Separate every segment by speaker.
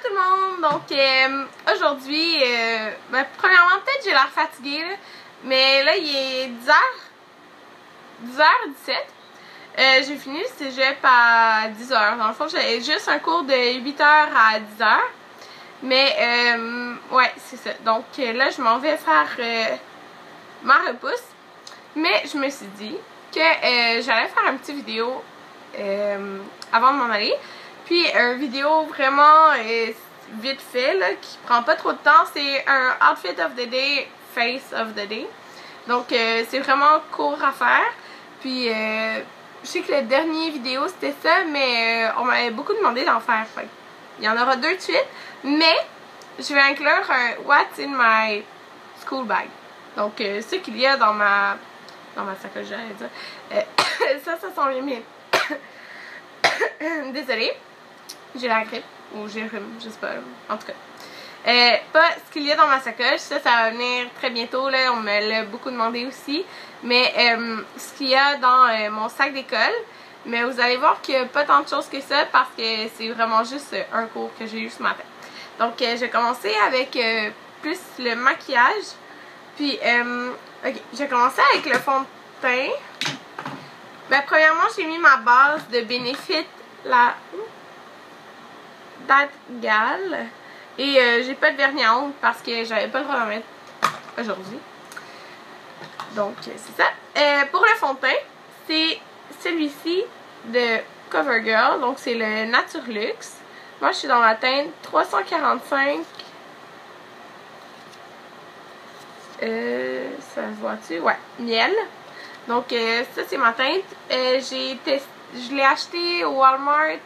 Speaker 1: tout le monde! Donc aujourd'hui, premièrement peut-être j'ai l'air fatiguée là, mais là il est 10h17. J'ai fini le cégep à 10h. Dans le fond j'ai juste un cours de 8h à 10h. Mais ouais c'est ça. Donc là je m'en vais faire ma repousse. Mais je me suis dit que j'allais faire une petite vidéo avant de m'en aller. Puis une vidéo vraiment vite fait là, qui prend pas trop de temps. C'est un outfit of the day, face of the day. Donc c'est vraiment court à faire. Puis je sais que la dernière vidéo c'était ça, mais on m'avait beaucoup demandé d'en faire. Fait. Il y en aura deux de suite. Mais je vais inclure un What's in my school bag. Donc ce qu'il y a dans ma sacoche, j'allais dire. Ça s'en vient bien. Désolée. J'ai la grippe ou j'ai le rhume, je sais pas. En tout cas. Pas ce qu'il y a dans ma sacoche, ça va venir très bientôt. Là, on me l'a beaucoup demandé aussi. Mais ce qu'il y a dans mon sac d'école. Mais vous allez voir qu'il n'y a pas tant de choses que ça parce que c'est vraiment juste un cours que j'ai eu ce matin. Donc je vais commencer avec plus le maquillage. Puis ok, je vais commencer avec le fond de teint. Ben, premièrement, j'ai mis ma base de Benefit, la That Gal. Et j'ai pas de vernis à ongles parce que j'avais pas le droit d'en mettre aujourd'hui. Donc, c'est ça. Pour le fond de teint, c'est celui-ci de CoverGirl. Donc, c'est le Naturelux. Moi, je suis dans la teinte 345. Ça se voit-tu? Ouais, miel. Donc, ça, c'est ma teinte. Je l'ai acheté au Walmart.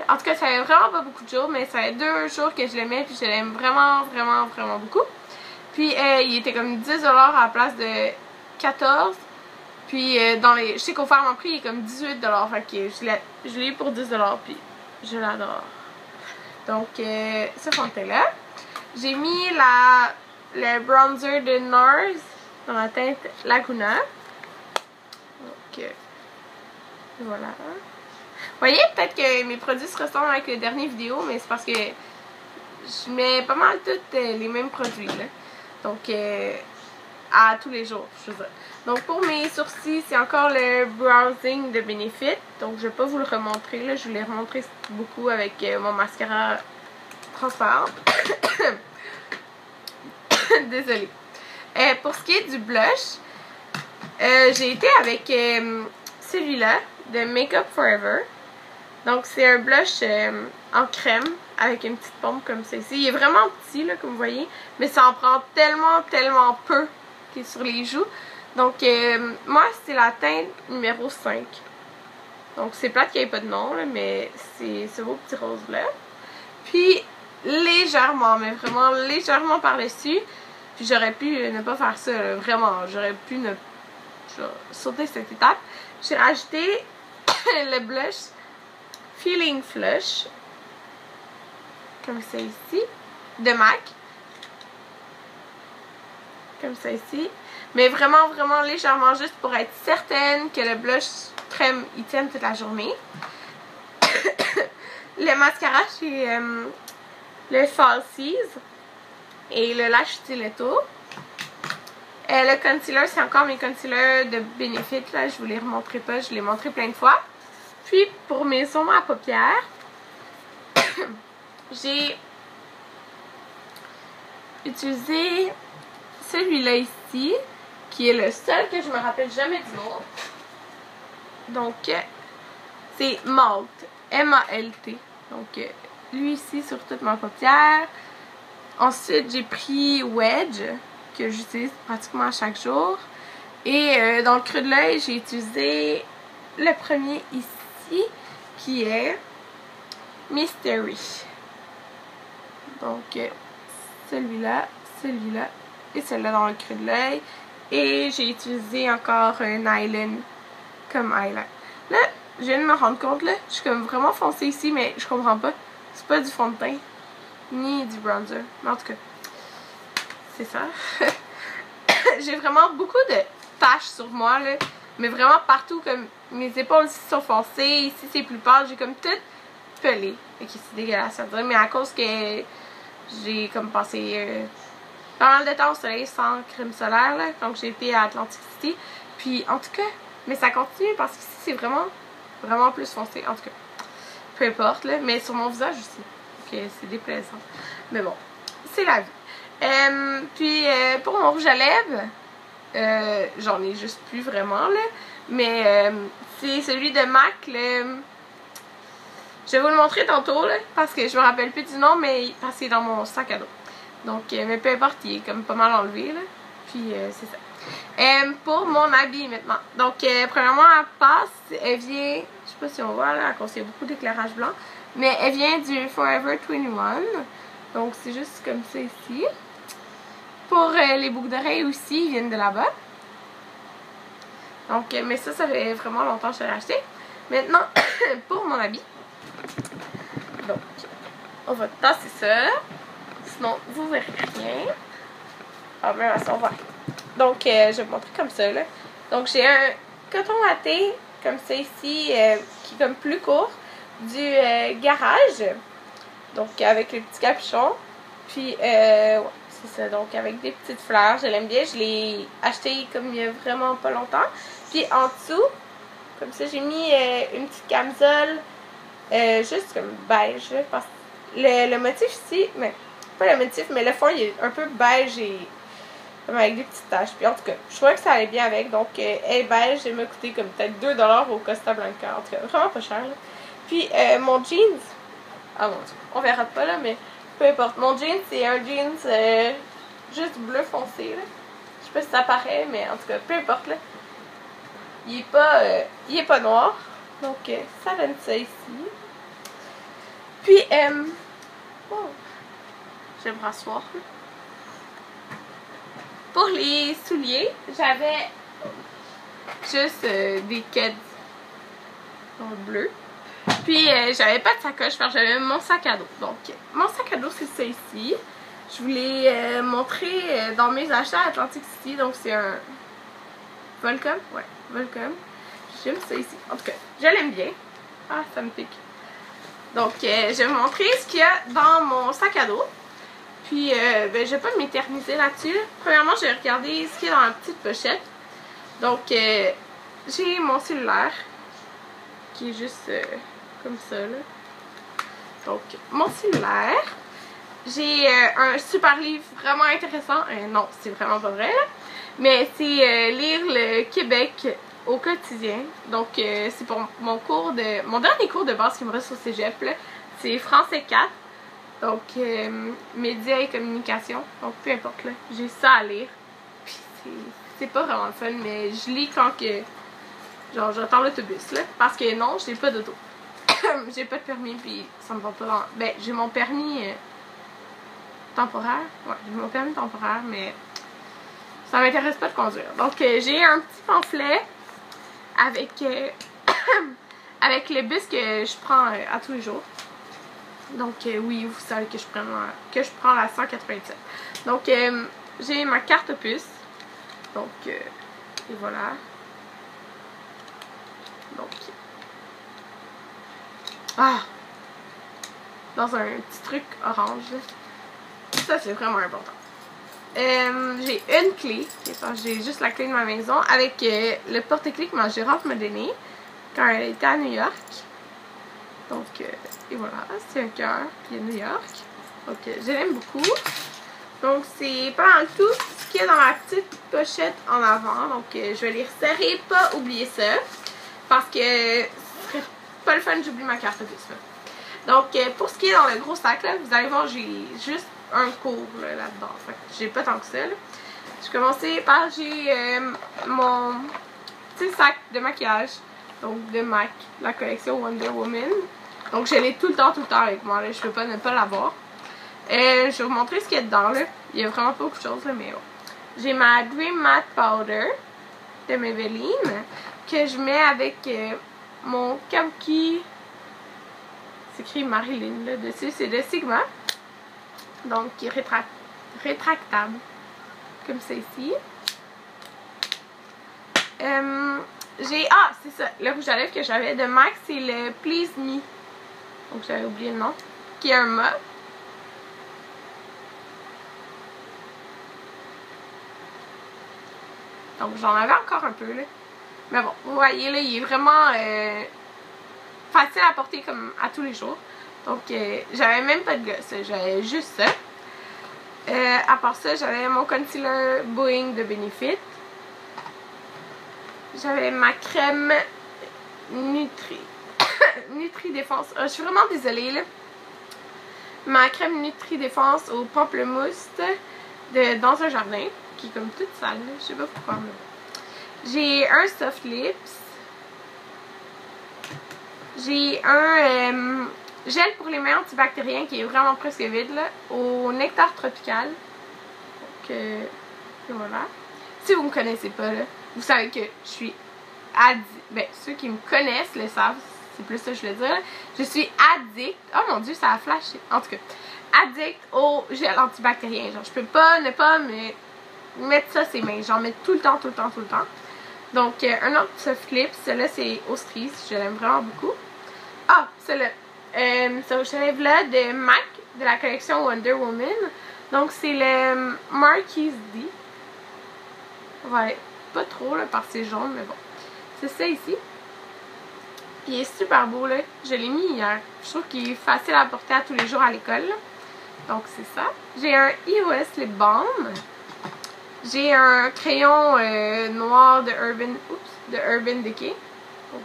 Speaker 1: En tout cas, ça fait vraiment pas beaucoup de jours, mais ça fait 2 jours que je le mets, puis je l'aime vraiment, vraiment, vraiment beaucoup. Puis, il était comme 10$ à la place de 14$. Puis, je sais qu'au Pharmaprix, il est comme 18$. Fait que je l'ai eu pour 10$, puis je l'adore. Donc, ce fond de teint-là. J'ai mis le bronzer de NARS dans la teinte Laguna. Donc, voilà. Vous voyez, peut-être que mes produits se ressemblent avec les dernières vidéos, mais c'est parce que je mets pas mal tous les mêmes produits, là. Donc, à tous les jours, je veux dire. Donc, pour mes sourcils, c'est encore le Browsing de Benefit. Donc, je vais pas vous le remontrer, là. Je vous l'ai remontré beaucoup avec mon mascara transparent. Désolée. Pour ce qui est du blush, j'ai été avec celui-là de Makeup Forever. Donc c'est un blush en crème avec une petite pompe comme celle-ci. Il est vraiment petit là comme vous voyez, mais ça en prend tellement tellement peu qu'il est sur les joues. Donc moi c'est la teinte numéro 5. Donc c'est plate qu'il n'y ait pas de nom là, mais c'est ce beau petit rose là. Puis légèrement, mais vraiment légèrement par-dessus. Puis j'aurais pu ne pas faire ça, là, vraiment. J'aurais pu sauter cette étape. J'ai rajouté le blush Feeling Flush, comme ça ici, de MAC. Comme ça ici. Mais vraiment, vraiment légèrement, juste pour être certaine que le blush crème, il tienne toute la journée. Le mascara, c'est le Falsies. Et le Lash Stiletto. Le concealer, c'est encore mes concealers de Benefit. Là, je vous les remontrerai pas, je les montré plein de fois. Puis, pour mes ombres à paupières, j'ai utilisé celui-là ici, qui est le seul que je me rappelle jamais du nom. Donc, c'est Malt. M-A-L-T. Donc, lui ici sur toute ma paupière. Ensuite, j'ai pris Wedge, que j'utilise pratiquement à chaque jour. Et dans le creux de l'œil, j'ai utilisé le premier ici, qui est Mystery. Donc, celui-là et celui-là dans le creux de l'œil. Et j'ai utilisé encore un Island comme highlight. Là, je viens de me rendre compte, là, je suis comme vraiment foncée ici, mais je comprends pas. C'est pas du fond de teint. Ni du bronzer. Mais en tout cas, c'est ça. J'ai vraiment beaucoup de taches sur moi, là. Mais vraiment partout, comme mes épaules ici sont foncées. Ici, c'est plus pâle. J'ai comme tout pelé. Ok, c'est dégueulasse à dire, mais à cause que j'ai comme passé pas mal de temps au soleil sans crème solaire, là, quand j'ai été à Atlantic City. Puis, en tout cas, mais ça continue parce que ici, c'est vraiment plus foncé. En tout cas, peu importe, là, mais sur mon visage aussi. Ok, c'est déplaisant. Mais bon, c'est la vie. Puis, pour mon rouge à lèvres, j'en ai juste plus vraiment, là. Mais c'est celui de MAC, le... Je vais vous le montrer tantôt, là, parce que je me rappelle plus du nom, mais parce qu'il est dans mon sac à dos. Donc, mais peu importe, il est comme pas mal enlevé, là. Puis, c'est ça. Pour mon habit, maintenant. Donc, premièrement, elle passe, elle vient, je sais pas si on voit, là, à cause qu'il y a beaucoup d'éclairage blanc, mais elle vient du Forever 21. Donc, c'est juste comme ça ici. Pour les boucles d'oreilles aussi, ils viennent de là-bas. Donc, mais ça fait vraiment longtemps que je l'ai acheté. Maintenant, pour mon habit. Donc, on va tasser ça. Sinon, vous verrez rien. Ah, mais on va. Donc, je vais vous montrer comme ça, là. Donc, j'ai un coton watté, comme ça ici, qui est comme plus court, du garage. Donc, avec le petit capuchon. Puis, ouais, c'est ça. Donc, avec des petites fleurs. Je l'aime bien. Je l'ai acheté comme il y a vraiment pas longtemps. Puis, en dessous, comme ça, j'ai mis une petite camisole, juste comme beige, là, parce que le motif ici, mais pas le motif, mais le fond, il est un peu beige et comme avec des petites taches. Puis en tout cas, je trouvais que ça allait bien avec. Donc, elle est beige, elle m'a coûté comme peut-être 2 $ au Costa Blanca. En tout cas, vraiment pas cher, là. Puis, mon jeans, ah mon dieu, on verra pas là, mais peu importe. Mon jeans, c'est un jeans juste bleu foncé, là. Je sais pas si ça paraît, mais en tout cas, peu importe, là. Il est pas noir. Donc, ça donne ça ici. Puis, oh, je vais me rasseoir. Pour les souliers, j'avais juste des Keds dans le bleu. Puis, j'avais pas de sacoche, parce que j'avais mon sac à dos. Donc, mon sac à dos, c'est ça ici. Je vous l'ai montré dans mes achats à Atlantic City. Donc, c'est un Volcom. Ouais, Volcom. J'aime ça ici. En tout cas, je l'aime bien. Ah, ça me pique. Donc, je vais vous montrer ce qu'il y a dans mon sac à dos. Puis, ben, je vais pas m'éterniser là-dessus. Premièrement, je vais regarder ce qu'il y a dans la petite pochette. Donc, j'ai mon cellulaire, qui est juste comme ça, là. Donc, mon cellulaire. J'ai un super livre vraiment intéressant. Non, c'est vraiment pas vrai, là. Mais c'est lire le Québec au quotidien. Donc, c'est pour mon dernier cours de base qui me reste au cégep, là. C'est français 4. Donc, médias et communication. Donc, peu importe, là. J'ai ça à lire. Puis, c'est pas vraiment le fun, mais je lis quand que... Genre, j'attends l'autobus, là. Parce que non, j'ai pas d'auto. J'ai pas de permis, puis ça me va pas dans... Ben, j'ai mon permis temporaire. Ouais, j'ai mon permis temporaire, mais ça m'intéresse pas de conduire. Donc, j'ai un petit pamphlet avec, avec le bus que je prends à tous les jours. Donc, oui, vous savez que je prends la 187. Donc, j'ai ma carte puce. Donc, et voilà. Donc, ah! Dans un petit truc orange. Ça, c'est vraiment important. J'ai une clé. J'ai juste la clé de ma maison avec le porte-clés que ma gérante m'a donné quand elle était à New York. Donc, et voilà, c'est un cœur qui est New York. Donc, je l'aime beaucoup. Donc, c'est pas mal tout ce qu'il y a dans la petite pochette en avant. Donc, je vais les resserrer, pas oublier ça. Parce que ce serait pas le fun, j'oublie ma carte puce. Donc, pour ce qui est dans le gros sac, là, vous allez voir, j'ai juste un cours là-dedans. Fait que j'ai pas tant que ça, là. Je vais commencer par, j'ai mon petit sac de maquillage. Donc, de MAC, la collection Wonder Woman. Donc, je l'ai tout le temps avec moi, là. Je peux pas ne pas l'avoir. Je vais vous montrer ce qu'il y a dedans, là. Il y a vraiment pas beaucoup de choses, là, mais oh. J'ai ma Dream Matte Powder de Maybelline que je mets avec mon Kabuki. C'est écrit Marilyn là dessus. C'est de Sigma. Donc, qui est rétractable. Comme ça ici. Ah, c'est ça. Le rouge à lèvres que j'avais de MAC, c'est le Please Me. Donc j'avais oublié le nom. Qui est un mât. Donc j'en avais encore un peu là. Mais bon, vous voyez là, il est vraiment facile à porter comme à tous les jours. Donc j'avais même pas de gloss, j'avais juste ça. À part ça, j'avais mon concealer Boing de Benefit. J'avais ma crème Nutri Défense. Je suis vraiment désolée là. Ma crème Nutri Défense au pamplemousse Dans un jardin, qui est comme toute sale, je sais pas pourquoi. J'ai un Soft Lips. J'ai un gel pour les mains antibactérien qui est vraiment presque vide là, au nectar tropical. Donc voilà. Si vous me connaissez pas là, vous savez que je suis addict. Ben, ceux qui me connaissent le savent, c'est plus ça que je voulais dire. Je suis addict. Oh mon dieu, ça a flashé. En tout cas, addict au gel antibactérien. Genre, je peux pas ne pas me mettre ça sur mes mains. J'en mets tout le temps, tout le temps, tout le temps. Donc, un autre Soft Lips. Celui-là, c'est au cerise. Je l'aime vraiment beaucoup. Ah, celui-là. Ce lève-là de MAC, de la collection Wonder Woman. Donc, c'est le Marquise D. Ouais, pas trop, là, parce que c'est jaune, mais bon. C'est ça ici. Il est super beau, là. Je l'ai mis hier. Je trouve qu'il est facile à porter à tous les jours à l'école. Donc, c'est ça. J'ai un EOS Lip Balm. J'ai un crayon noir de Urban Decay. Oh.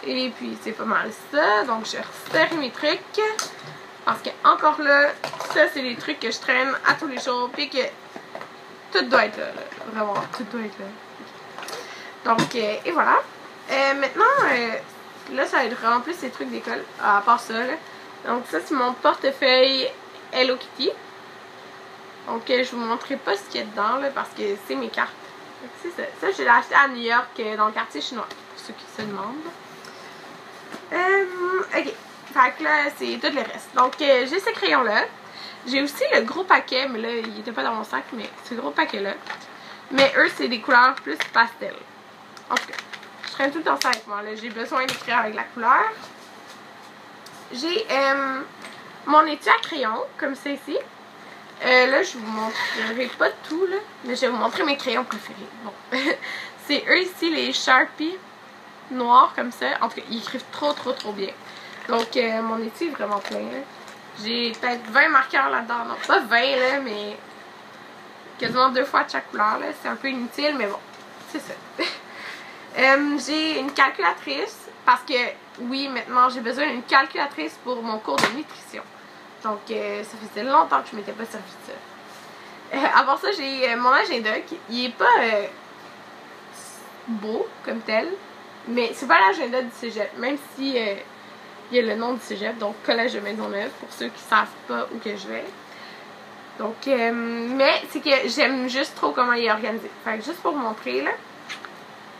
Speaker 1: Et puis, c'est pas mal ça. Donc, je resserre mes trucs. Parce que, encore là, ça, c'est des trucs que je traîne à tous les jours. Puis que tout doit être là. Vraiment, tout doit être là. Donc, et voilà. Maintenant, là, ça va être vraiment plus ces trucs d'école, à part ça, là. Donc, ça, c'est mon portefeuille Hello Kitty. Donc, je vous montrerai pas ce qu'il y a dedans, là, parce que c'est mes cartes. C'est ça. Ça, je l'ai acheté à New York, dans le quartier chinois, pour ceux qui se demandent. Ok. Fait que là, c'est tout le reste. Donc, j'ai ces crayons-là. J'ai aussi le gros paquet, mais là, il était pas dans mon sac, mais ce gros paquet-là. Mais eux, c'est des couleurs plus pastel. En tout cas, je traîne tout le temps ça avec moi. J'ai besoin d'écrire avec la couleur. J'ai mon étui à crayon, comme ça ici. Là, je vous montrerai pas tout, là, mais je vais vous montrer mes crayons préférés. Bon, c'est eux ici, les Sharpie noirs, comme ça. En tout cas, ils écrivent trop bien. Donc, mon étui est vraiment plein, là. J'ai peut-être 20 marqueurs là-dedans. Non, pas 20, là, mais quasiment 2 fois de chaque couleur, là. C'est un peu inutile, mais bon, c'est ça. J'ai une calculatrice parce que, oui, maintenant, j'ai besoin d'une calculatrice pour mon cours de nutrition. Donc, ça faisait longtemps que je m'étais pas servi de ça. Avant ça, j'ai mon agenda qui il est pas beau comme tel, mais c'est pas l'agenda du cégep, même si il y a le nom du cégep, donc Collège de Maisonneuve, pour ceux qui savent pas où que je vais. Donc, mais c'est que j'aime juste trop comment il est organisé. Fait que juste pour vous montrer, là,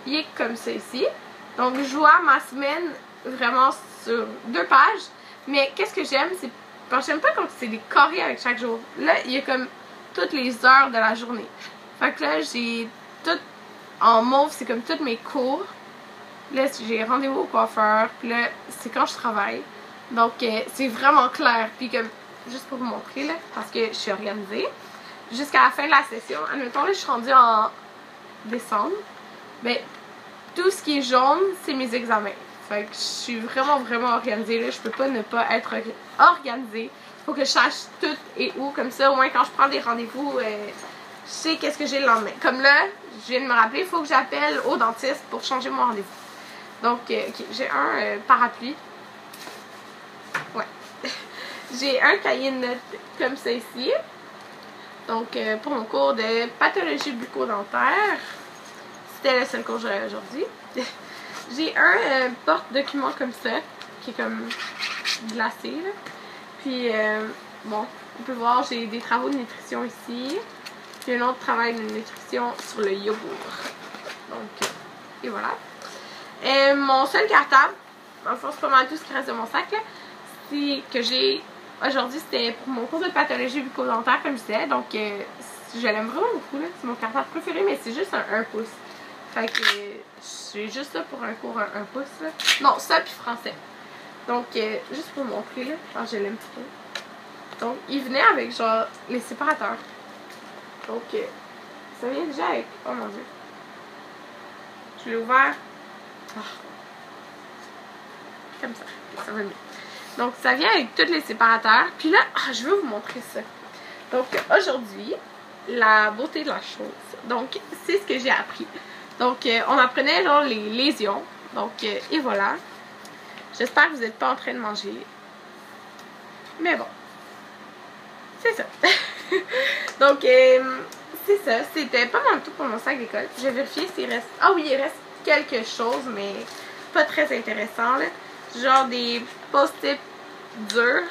Speaker 1: il est comme ça ici. Donc, je vois ma semaine vraiment sur 2 pages, mais qu'est-ce que j'aime, c'est parce que j'aime pas quand c'est des carrés avec chaque jour. Là, il y a comme toutes les heures de la journée. Fait que là, j'ai tout en mauve, c'est comme tous mes cours. Là, j'ai rendez-vous au coiffeur. Puis là, c'est quand je travaille. Donc, c'est vraiment clair. Puis comme, juste pour vous montrer, là, parce que je suis organisée. Jusqu'à la fin de la session, admettons, là, je suis rendue en décembre. Ben, tout ce qui est jaune, c'est mes examens. Fait que je suis vraiment organisée, là. Je peux pas ne pas être organisée. Faut que je sache tout et où. Comme ça, au moins, quand je prends des rendez-vous, je sais qu'est-ce que j'ai le lendemain. Comme là, je viens de me rappeler, il faut que j'appelle au dentiste pour changer mon rendez-vous. Donc, ok, j'ai un parapluie. Ouais. J'ai un cahier de notes comme ça ici. Donc, pour mon cours de pathologie bucco-dentaire. C'était le seul cours que j'avais aujourd'hui. J'ai un porte-document comme ça, qui est comme glacé, là. Puis, bon, on peut voir, j'ai des travaux de nutrition ici. Puis un autre travail de nutrition sur le yogourt. Donc, et voilà. Mon seul cartable, dans le fond, c'est pas mal tout ce qui reste de mon sac, là. C'est que j'ai, aujourd'hui, c'était pour mon cours de pathologie bucco-dentaire, comme je disais. Donc, je l'aime vraiment beaucoup, là. C'est mon cartable préféré, mais c'est juste un 1 pouce. Fait que j'ai juste ça pour un cours 1 pouce, là. Non, ça puis français. Donc, juste pour vous montrer, là, quand je l'aime trop. Donc, il venait avec, genre, les séparateurs. Donc, ça vient déjà avec... Oh mon Dieu. Je l'ai ouvert. Oh. Comme ça. Ça va mieux. Donc, ça vient avec tous les séparateurs. Puis là, je veux vous montrer ça. Donc, aujourd'hui, la beauté de la chose. Donc, c'est ce que j'ai appris. Donc, on apprenait, genre, les lésions. Donc, et voilà. J'espère que vous n'êtes pas en train de manger. Mais bon. C'est ça. Donc, c'est ça. C'était pas mal tout pour mon sac d'école. Je vais vérifier s'il reste... Ah oui, il reste quelque chose, mais pas très intéressant, là. Genre des post-it durs.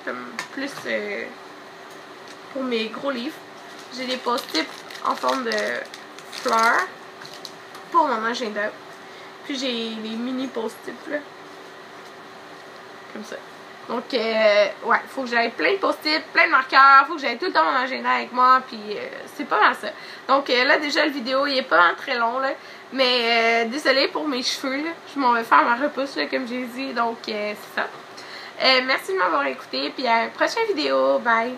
Speaker 1: Comme plus pour mes gros livres. J'ai des post-it en forme de fleurs pour mon agenda. Puis j'ai des mini post-it, là. Comme ça. Donc, ouais, faut que j'aille plein de post-it, plein de marqueurs, faut que j'aille tout le temps mon agenda avec moi, puis c'est pas mal ça. Donc là, déjà, la vidéo, il est pas mal très long, là, mais désolée pour mes cheveux, là, je m'en vais faire ma repousse, là, comme j'ai dit, donc c'est ça. Merci de m'avoir écouté, puis à une prochaine vidéo, bye!